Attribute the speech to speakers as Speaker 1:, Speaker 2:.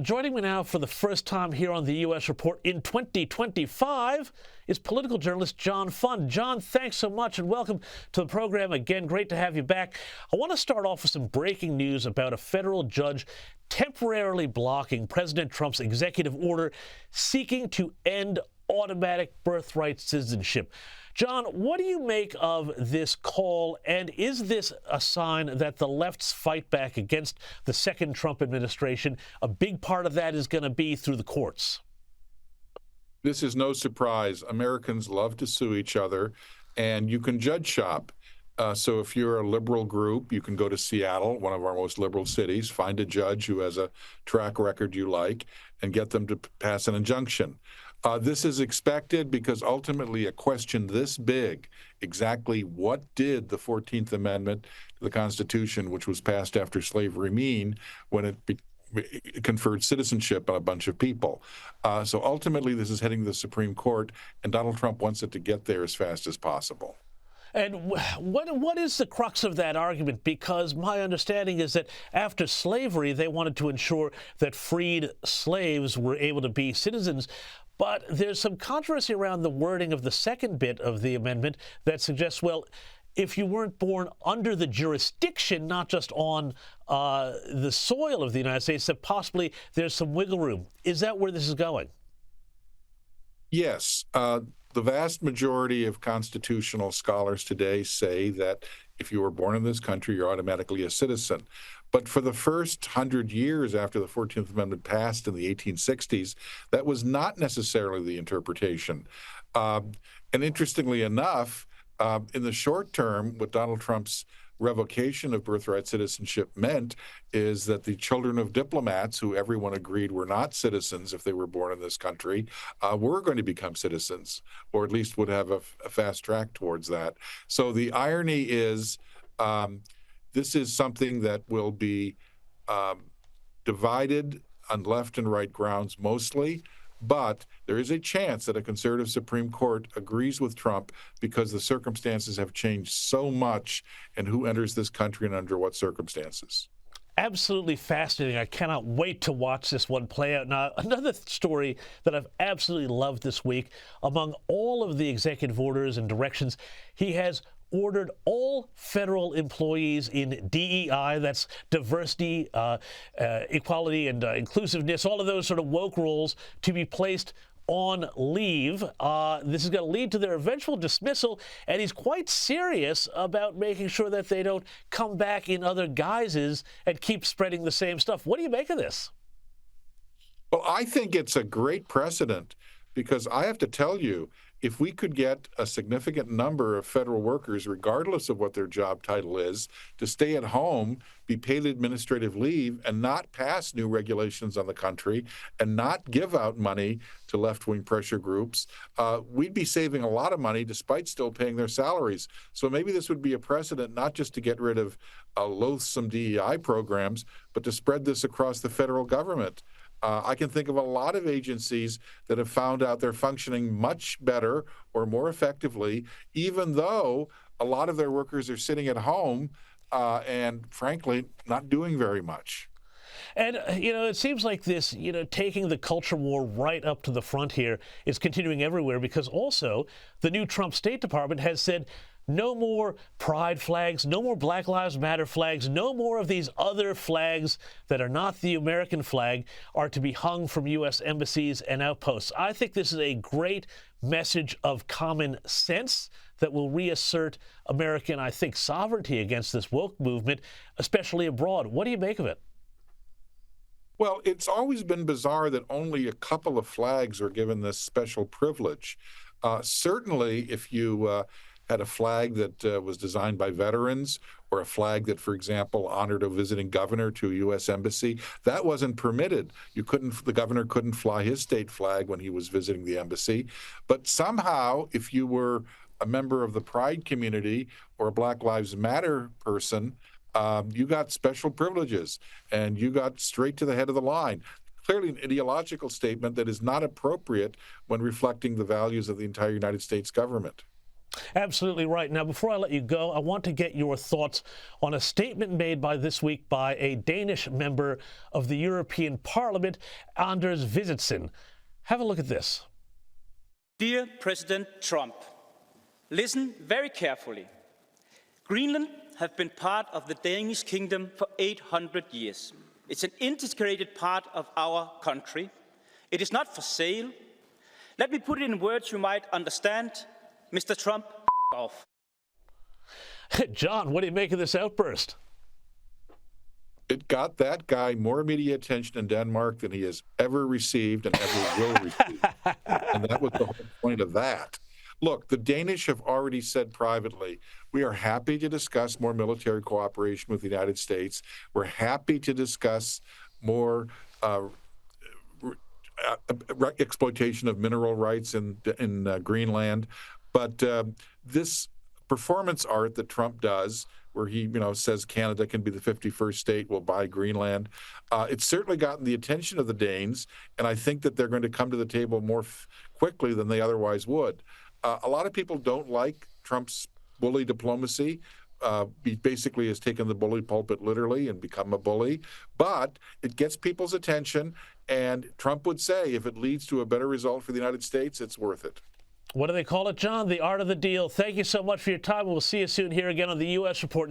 Speaker 1: Joining me now for the first time here on the U.S. Report in 2025 is political journalist John Fund. John, thanks so much and welcome to the program. Again, great to have you back. I want to start off with some breaking news about a federal judge temporarily blocking President Trump's executive order seeking to end automatic birthright citizenship. John, what do you make of this call, and is this a sign that the left's fight back against the second Trump administration, a big part of that is going to be through the courts?
Speaker 2: This is no surprise. Americans love to sue each other, and you can judge shop. So if you're a liberal group, you can go to Seattle, one of our most liberal cities, find a judge who has a track record you like, and get them to pass an injunction. This is expected because ultimately a question this big, exactly what did the 14th Amendment to the Constitution, which was passed after slavery, mean when it conferred citizenship on a bunch of people? So ultimately this is heading to the Supreme Court, and Donald Trump wants it to get there as fast as possible.
Speaker 1: And what is the crux of that argument? Because my understanding is that after slavery, they wanted to ensure that freed slaves were able to be citizens. But there's some controversy around the wording of the second bit of the amendment that suggests, well, if you weren't born under the jurisdiction, not just on the soil of the United States, that possibly there's some wiggle room. Is that where this is going?
Speaker 2: Yes. The vast majority of constitutional scholars today say that if you were born in this country, you're automatically a citizen. But for the first 100 years after the 14th Amendment passed in the 1860s, that was not necessarily the interpretation. And interestingly enough, in the short term, what Donald Trump's revocation of birthright citizenship meant is that the children of diplomats, who everyone agreed were not citizens if they were born in this country, were going to become citizens, or at least would have a fast track towards that. So the irony is this is something that will be divided on left and right grounds mostly, but there is a chance that a conservative Supreme Court agrees with Trump because the circumstances have changed so much in who enters this country and under what circumstances.
Speaker 1: Absolutely fascinating. I cannot wait to watch this one play out. Now, another story that I've absolutely loved this week, among all of the executive orders and directions, he has ordered all federal employees in DEI, that's diversity, equality, and inclusiveness, all of those sort of woke roles, to be placed on leave. This is going to lead to their eventual dismissal, and he's quite serious about making sure that they don't come back in other guises and keep spreading the same stuff. What do you make of this?
Speaker 2: Well, I think it's a great precedent because I have to tell you, if we could get a significant number of federal workers, regardless of what their job title is, to stay at home, be paid administrative leave, and not pass new regulations on the country, and not give out money to left-wing pressure groups, we'd be saving a lot of money despite still paying their salaries. So maybe this would be a precedent not just to get rid of loathsome DEI programs, but to spread this across the federal government. I can think of a lot of agencies that have found out they're functioning much better or more effectively, even though a lot of their workers are sitting at home and, frankly, not doing very much.
Speaker 1: And, it seems like this, taking the culture war right up to the front here is continuing everywhere, because also the new Trump State Department has said no more pride flags, no more Black Lives Matter flags, no more of these other flags that are not the American flag are to be hung from U.S. embassies and outposts. I think this is a great message of common sense that will reassert American, I think, sovereignty against this woke movement, especially abroad. What do you make of it?
Speaker 2: Well, it's always been bizarre that only a couple of flags are given this special privilege. Certainly, if you had a flag that was designed by veterans, or a flag that, for example, honored a visiting governor to a U.S. embassy, that wasn't permitted. The governor couldn't fly his state flag when he was visiting the embassy. But somehow, if you were a member of the Pride community or a Black Lives Matter person, you got special privileges and you got straight to the head of the line. Clearly an ideological statement that is not appropriate when reflecting the values of the entire United States government.
Speaker 1: Absolutely right. Now, before I let you go, I want to get your thoughts on a statement made this week by a Danish member of the European Parliament, Anders Vistisen. Have a look at this.
Speaker 3: Dear President Trump, listen very carefully. Greenland has been part of the Danish kingdom for 800 years. It's an integrated part of our country. It is not for sale. Let me put it in words you might understand. Mr. Trump, off.
Speaker 1: John, what do you make of this outburst?
Speaker 2: It got that guy more media attention in Denmark than he has ever received and ever will receive. And that was the whole point of that. Look, the Danish have already said privately, we are happy to discuss more military cooperation with the United States. We're happy to discuss more exploitation of mineral rights in Greenland. But this performance art that Trump does, where he says Canada can be the 51st state, will buy Greenland, it's certainly gotten the attention of the Danes, and I think that they're going to come to the table more quickly than they otherwise would. A lot of people don't like Trump's bully diplomacy. He basically has taken the bully pulpit literally and become a bully, but it gets people's attention, and Trump would say if it leads to a better result for the United States, it's worth it.
Speaker 1: What do they call it, John? The art of the deal. Thank you so much for your time. We'll see you soon here again on the U.S. Report.